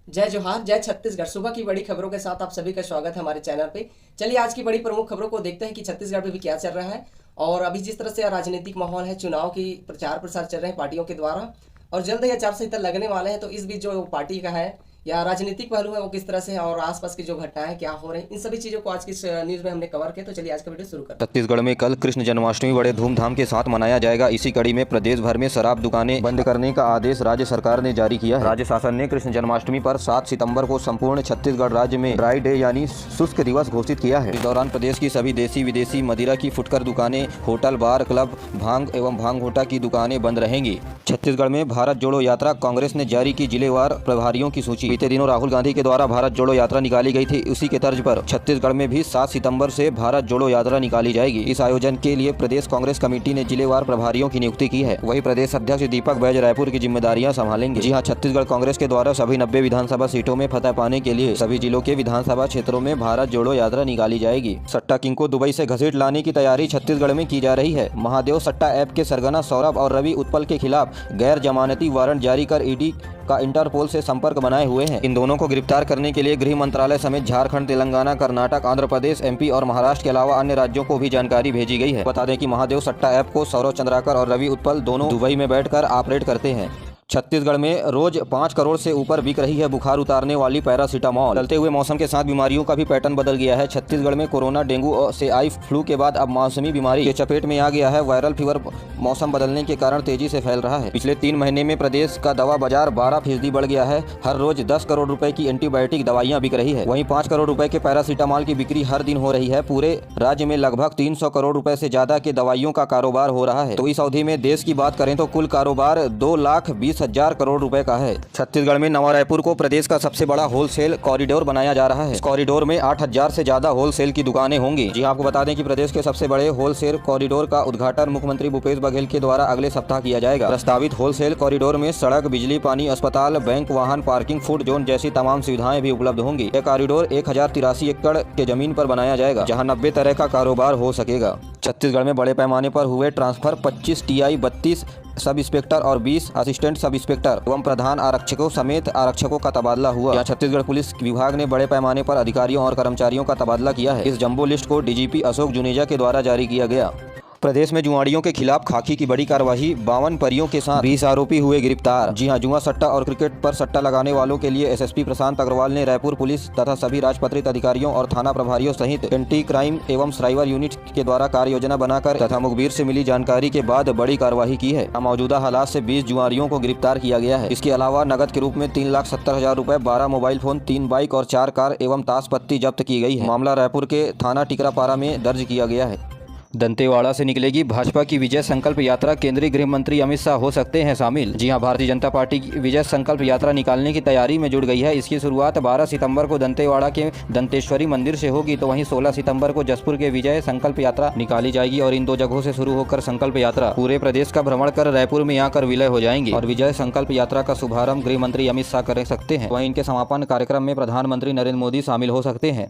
जय जोहार, जय छत्तीसगढ़। सुबह की बड़ी खबरों के साथ आप सभी का स्वागत है हमारे चैनल पे। चलिए आज की बड़ी प्रमुख खबरों को देखते हैं कि छत्तीसगढ़ में भी क्या चल रहा है। और अभी जिस तरह से राजनीतिक माहौल है, चुनाव की प्रचार प्रसार चल रहे हैं पार्टियों के द्वारा, और जल्द ही आचार संहिता लगने वाले हैं। तो इस बीच जो पार्टी का है या राजनीतिक पहलू है वो किस तरह से है और आसपास की जो घटनाएं क्या हो रही हैं, इन सभी चीज़ों को आज की इस न्यूज़ में हमने कवर किया। तो चलिए आज का वीडियो शुरू करते हैं। छत्तीसगढ़ में कल कृष्ण जन्माष्टमी बड़े धूमधाम के साथ मनाया जाएगा। इसी कड़ी में प्रदेश भर में शराब दुकानें बंद करने का आदेश राज्य सरकार ने जारी किया है। राज्य शासन ने कृष्ण जन्माष्टमी पर 7 सितंबर को संपूर्ण छत्तीसगढ़ राज्य में ड्राई डे यानी शुष्क दिवस घोषित किया है। इस दौरान प्रदेश की सभी देसी विदेशी मदिरा की फुटकर दुकानें, होटल, बार, क्लब, भांग एवं भांग घोटा की दुकानें बंद रहेंगी। छत्तीसगढ़ में भारत जोड़ो यात्रा कांग्रेस ने जारी की जिलेवार प्रभारियों की सूची। बीते दिनों राहुल गांधी के द्वारा भारत जोड़ो यात्रा निकाली गई थी। उसी के तर्ज पर छत्तीसगढ़ में भी 7 सितंबर से भारत जोड़ो यात्रा निकाली जाएगी। इस आयोजन के लिए प्रदेश कांग्रेस कमेटी ने जिलेवार प्रभारियों की नियुक्ति की है। वहीं प्रदेश अध्यक्ष दीपक बैज रायपुर की जिम्मेदारियां संभालेंगे। जी हां, छत्तीसगढ़ कांग्रेस के द्वारा सभी 90 विधानसभा सीटों में फतह पाने के लिए सभी जिलों के विधानसभा क्षेत्रों में भारत जोड़ो यात्रा निकाली जाएगी। सट्टा किंग को दुबई से घसीट लाने की तैयारी छत्तीसगढ़ में की जा रही है। महादेव सट्टा ऐप के सरगना सौरभ और रवि उत्पल के खिलाफ गैर जमानती वारंट जारी कर ईडी का इंटरपोल से संपर्क बनाए हुए हैं। इन दोनों को गिरफ्तार करने के लिए गृह मंत्रालय समेत झारखंड, तेलंगाना, कर्नाटक, आंध्र प्रदेश, एमपी और महाराष्ट्र के अलावा अन्य राज्यों को भी जानकारी भेजी गई है। बता दें कि महादेव सट्टा ऐप को सौरभ चंद्राकर और रवि उत्पल दोनों दुबई में बैठकर ऑपरेट करते हैं। छत्तीसगढ़ में रोज 5 करोड़ से ऊपर बिक रही है बुखार उतारने वाली पैरासीटामोल। चलते हुए मौसम के साथ बीमारियों का भी पैटर्न बदल गया है। छत्तीसगढ़ में कोरोना, डेंगू से आई फ्लू के बाद अब मौसमी बीमारी के चपेट में आ गया है। वायरल फीवर मौसम बदलने के कारण तेजी से फैल रहा है। पिछले 3 महीने में प्रदेश का दवा बाजार 12% बढ़ गया है। हर रोज 10 करोड़ रुपए की एंटीबायोटिक दवाइयां बिक रही है। वहीं 5 करोड़ रुपए के पैरासीटामोल की बिक्री हर दिन हो रही है। पूरे राज्य में लगभग 300 करोड़ रुपए से ज्यादा के दवाइयों का कारोबार हो रहा है। तो इस अवधि में देश की बात करें तो कुल कारोबार 2,20,000 करोड़ रुपए का है। छत्तीसगढ़ में नवा रायपुर को प्रदेश का सबसे बड़ा होलसेल कॉरिडोर बनाया जा रहा है। इस कॉरिडोर में 8,000 से ज्यादा होलसेल की दुकानें होंगी। जी आपको बता दें कि प्रदेश के सबसे बड़े होलसेल कॉरिडोर का उद्घाटन मुख्यमंत्री भूपेश बघेल के द्वारा अगले सप्ताह किया जाएगा। प्रस्तावित होलसेल कॉरिडोर में सड़क, बिजली, पानी, अस्पताल, बैंक, वाहन पार्किंग, फूड जोन जैसी तमाम सुविधाएं भी उपलब्ध होंगी। यह कॉरिडोर 1083 एकड़ के जमीन पर बनाया जाएगा, जहाँ 90 तरह का कारोबार हो सकेगा। छत्तीसगढ़ में बड़े पैमाने पर हुए ट्रांसफर 25 टीआई, 32 सब इंस्पेक्टर और 20 असिस्टेंट सब इंस्पेक्टर एवं प्रधान आरक्षकों समेत आरक्षकों का तबादला हुआ। यहाँ छत्तीसगढ़ पुलिस विभाग ने बड़े पैमाने पर अधिकारियों और कर्मचारियों का तबादला किया है। इस जंबो लिस्ट को डीजीपी अशोक जुनेजा के द्वारा जारी किया गया। प्रदेश में जुआड़ियों के खिलाफ खाकी की बड़ी कार्रवाई। 52 परियों के साथ 20 आरोपी हुए गिरफ्तार। जी हां, जुआ सट्टा और क्रिकेट पर सट्टा लगाने वालों के लिए एसएसपी प्रशांत अग्रवाल ने रायपुर पुलिस तथा सभी राजपत्रित अधिकारियों और थाना प्रभारियों सहित एंटी क्राइम एवं साइबर यूनिट के द्वारा कार्य योजना बनाकर तथा मुखबिर से मिली जानकारी के बाद बड़ी कार्रवाई की है। मौजूदा हालात से 20 जुआरियों को गिरफ्तार किया गया है। इसके अलावा नगद के रूप में 3,70,000 रुपए, 12 मोबाइल फोन, 3 बाइक और 4 कार एवं ताश पत्ती जब्त की गई है। मामला रायपुर के थाना टिकरापारा में दर्ज किया गया है। दंतेवाड़ा से निकलेगी भाजपा की विजय संकल्प यात्रा। केंद्रीय गृह मंत्री अमित शाह हो सकते हैं शामिल। जी हां, भारतीय जनता पार्टी की विजय संकल्प यात्रा निकालने की तैयारी में जुट गई है। इसकी शुरुआत 12 सितंबर को दंतेवाड़ा के दंतेश्वरी मंदिर से होगी, तो वहीं 16 सितंबर को जसपुर के विजय संकल्प यात्रा निकाली जाएगी और इन 2 जगहों से शुरू होकर संकल्प यात्रा पूरे प्रदेश का भ्रमण कर रायपुर में आकर विलय हो जाएंगी। और विजय संकल्प यात्रा का शुभारंभ गृह मंत्री अमित शाह कर सकते हैं। वहीं इनके समापन कार्यक्रम में प्रधानमंत्री नरेंद्र मोदी शामिल हो सकते हैं।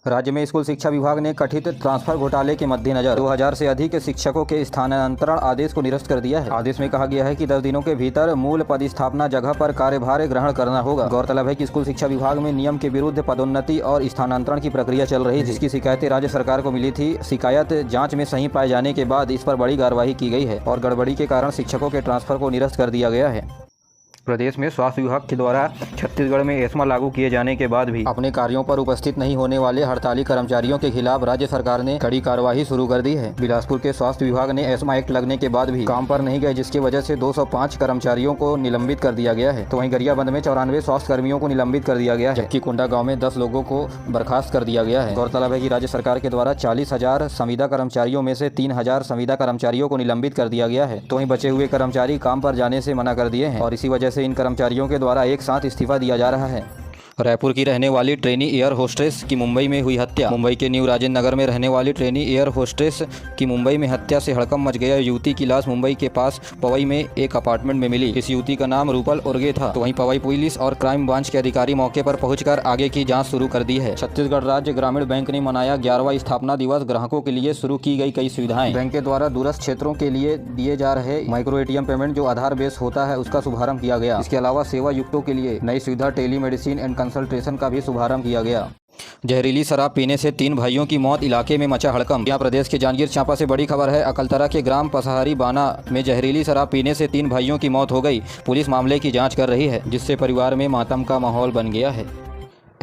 राज्य में स्कूल शिक्षा विभाग ने कथित ट्रांसफर घोटाले के मद्देनजर 2000 से अधिक शिक्षकों के स्थानांतरण आदेश को निरस्त कर दिया है। आदेश में कहा गया है कि 10 दिनों के भीतर मूल पदस्थापना जगह पर कार्यभार ग्रहण करना होगा। गौरतलब है कि स्कूल शिक्षा विभाग में नियम के विरुद्ध पदोन्नति और स्थानांतरण की प्रक्रिया चल रही, जिसकी शिकायतें राज्य सरकार को मिली थी। शिकायत जाँच में सही पाए जाने के बाद इस पर बड़ी कार्रवाई की गई है और गड़बड़ी के कारण शिक्षकों के ट्रांसफर को निरस्त कर दिया गया है। प्रदेश में स्वास्थ्य विभाग के द्वारा छत्तीसगढ़ में एस्मा लागू किए जाने के बाद भी अपने कार्यों पर उपस्थित नहीं होने वाले हड़ताली कर्मचारियों के खिलाफ राज्य सरकार ने कड़ी कार्रवाई शुरू कर दी है। बिलासपुर के स्वास्थ्य विभाग ने एस्मा एक्ट लगने के बाद भी काम पर नहीं गए, जिसकी वजह से 205 कर्मचारियों को निलंबित कर दिया गया है। तो वहीं गरियाबंद में 94 स्वास्थ्य कर्मियों को निलंबित कर दिया गया है, जबकि कुंडा गाँव में 10 लोगों को बर्खास्त कर दिया गया है। गौरतलब है कि राज्य सरकार के द्वारा 40,000 संविदा कर्मचारियों में से 3,000 संविदा कर्मचारियों को निलंबित कर दिया गया है। तो वहीं बचे हुए कर्मचारी काम पर जाने से मना कर दिए हैं और इसी वजह से इन कर्मचारियों के द्वारा एक साथ इस्तीफा दिया जा रहा है। रायपुर की रहने वाली ट्रेनी एयर होस्टेस की मुंबई में हुई हत्या। मुंबई के न्यू राजेंद्र नगर में रहने वाली ट्रेनी एयर होस्टेस की मुंबई में हत्या से हड़कंप मच गया। युवती की लाश मुंबई के पास पवई में एक अपार्टमेंट में मिली। इस युवती का नाम रूपल उर्गे था। तो वहीं पवई पुलिस और क्राइम ब्रांच के अधिकारी मौके पर पहुंचकर आगे की जाँच शुरू कर दी है। छत्तीसगढ़ राज्य ग्रामीण बैंक ने मनाया 11वां स्थापना दिवस। ग्राहकों के लिए शुरू की गई कई सुविधाएं। बैंक के द्वारा दूरस्थ क्षेत्रों के लिए दिए जा रहे माइक्रो ATM पेमेंट जो आधार बेस होता है उसका शुभारंभ किया गया। इसके अलावा सेवा युक्तों के लिए नई सुविधा टेलीमेडिसिन एंड कंसल्टेशन का भी शुभारंभ किया गया। जहरीली शराब पीने से 3 भाइयों की मौत। इलाके में मचा हड़कंप। यहाँ प्रदेश के जांजगीर चांपा से बड़ी खबर है। अकलतरा के ग्राम पसहरी बाना में जहरीली शराब पीने से 3 भाइयों की मौत हो गई। पुलिस मामले की जांच कर रही है, जिससे परिवार में मातम का माहौल बन गया है।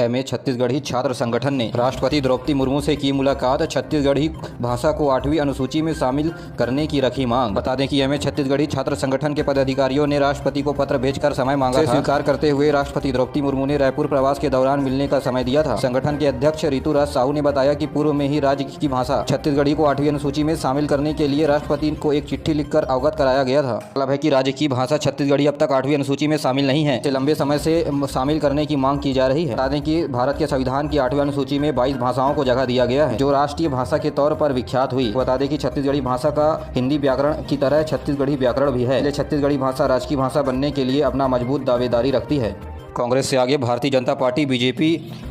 MA छत्तीसगढ़ी छात्र संगठन ने राष्ट्रपति द्रौपदी मुर्मू से की मुलाकात। छत्तीसगढ़ी भाषा को 8वीं अनुसूची में शामिल करने की रखी मांग। बता दें कि MA छत्तीसगढ़ी छात्र संगठन के पदाधिकारियों ने राष्ट्रपति को पत्र भेजकर समय मांगा था। स्वीकार करते हुए राष्ट्रपति द्रौपदी मुर्मू ने रायपुर प्रवास के दौरान मिलने का समय दिया था। संगठन के अध्यक्ष ऋतुराज साहू ने बताया कि पूर्व में ही राज्य की भाषा छत्तीसगढ़ी को 8वीं अनुसूची में शामिल करने के लिए राष्ट्रपति को एक चिट्ठी लिखकर अवगत कराया गया था। मतलब है कि राज्य की भाषा छत्तीसगढ़ी अब तक 8वीं अनुसूची में शामिल नहीं है। लंबे समय से शामिल करने की मांग की जा रही है। बता दें कि भारत के संविधान की 8वीं अनुसूची में 22 भाषाओं को जगह दिया गया है, जो राष्ट्रीय भाषा के तौर पर विख्यात हुई। बता दें कि छत्तीसगढ़ी भाषा का हिंदी व्याकरण की तरह छत्तीसगढ़ी व्याकरण भी है। इसलिए छत्तीसगढ़ी भाषा राजकीय भाषा बनने के लिए अपना मजबूत दावेदारी रखती है। कांग्रेस से आगे भारतीय जनता पार्टी BJP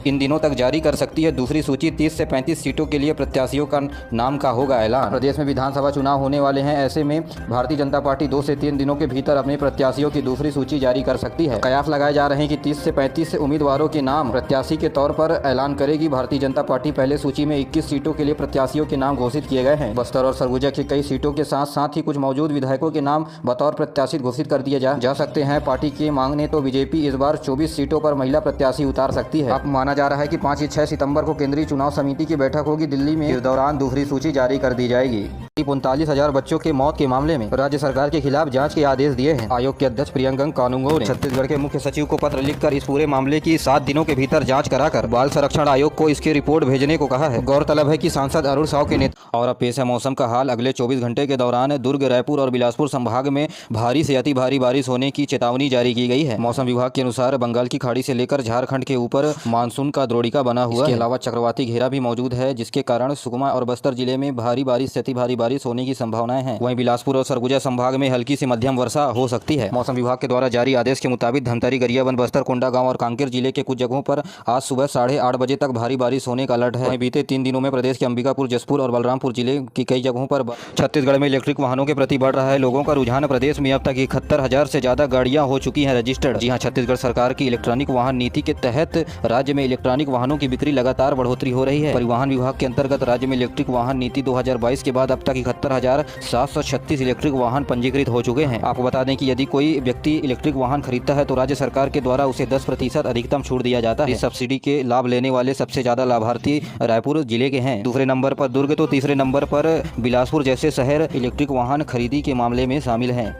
इन दिनों तक जारी कर सकती है दूसरी सूची। 30 से 35 सीटों के लिए प्रत्याशियों का नाम का होगा ऐलान। प्रदेश में विधानसभा चुनाव होने वाले हैं। ऐसे में भारतीय जनता पार्टी 2 से 3 दिनों के भीतर अपने प्रत्याशियों की दूसरी सूची जारी कर सकती है। कयास लगाए जा रहे हैं कि 30 से 35 उम्मीदवारों के नाम प्रत्याशी के तौर पर ऐलान करेगी भारतीय जनता पार्टी। पहले सूची में 21 सीटों के लिए प्रत्याशियों के नाम घोषित किए गए हैं। बस्तर और सरगुजा की कई सीटों के साथ ही कुछ मौजूद विधायकों के नाम बतौर प्रत्याशी घोषित कर दिए जा सकते हैं। पार्टी के मांगने तो BJP इस बार 24 सीटों पर महिला प्रत्याशी उतार सकती है। अब माना जा रहा है कि 5 या 6 सितंबर को केंद्रीय चुनाव समिति की बैठक होगी दिल्ली में। इस दौरान दूसरी सूची जारी कर दी जाएगी। 39,000 बच्चों के मौत के मामले में राज्य सरकार के खिलाफ जांच के आदेश दिए हैं। आयोग के अध्यक्ष प्रियंका कानूंगो ने छत्तीसगढ़ के मुख्य सचिव को पत्र लिखकर इस पूरे मामले की 7 दिनों के भीतर जांच कराकर बाल संरक्षण आयोग को इसकी रिपोर्ट भेजने को कहा है। गौरतलब है कि सांसद अरुण साव के नेतृत्व। और अब पेश है मौसम का हाल। अगले 24 घंटे के दौरान दुर्ग, रायपुर और बिलासपुर संभाग में भारी से अति भारी बारिश होने की चेतावनी जारी की गई है। मौसम विभाग के अनुसार बंगाल की खाड़ी से लेकर झारखंड के ऊपर मानसून का द्रोणिका बना हुआ है। इसके अलावा चक्रवाती घेरा भी मौजूद है, जिसके कारण सुकमा और बस्तर जिले में भारी बारिश से अति भारी बारिश होने की संभावनाएं हैं। वहीं बिलासपुर और सरगुजा संभाग में हल्की से मध्यम वर्षा हो सकती है। मौसम विभाग के द्वारा जारी आदेश के मुताबिक धमतरी, गरियाबंद, बस्तर, कोंडागांव और कांकेर जिले के कुछ जगहों पर आज सुबह 8:30 बजे तक भारी बारिश होने का अलर्ट है। वहीं बीते 3 दिनों में प्रदेश के अंबिकापुर, जसपुर और बलरामपुर जिले की कई जगहों पर। छत्तीसगढ़ में इलेक्ट्रिक वाहनों के प्रति बढ़ रहा है लोगों का रुझान। प्रदेश में अब तक 71,000 से ज्यादा गाड़ियां हो चुकी हैं रजिस्टर्ड। जी हां, छत्तीसगढ़ सरकार की इलेक्ट्रॉनिक वाहन नीति के तहत राज्य में इलेक्ट्रॉनिक वाहनों की बिक्री लगातार बढ़ोतरी हो रही है। परिवहन विभाग के अंतर्गत राज्य में इलेक्ट्रिक वाहन नीति 2022 के बाद अब तक 71,736 इलेक्ट्रिक वाहन पंजीकृत हो चुके हैं। आपको बता दें कि यदि कोई व्यक्ति इलेक्ट्रिक वाहन खरीदता है तो राज्य सरकार के द्वारा उसे 10% अधिकतम छूट दिया जाता है। इस सब्सिडी के लाभ लेने वाले सबसे ज्यादा लाभार्थी रायपुर जिले के हैं। दूसरे नंबर पर दुर्ग तो तीसरे नंबर पर बिलासपुर जैसे शहर इलेक्ट्रिक वाहन खरीदी के मामले में शामिल हैं।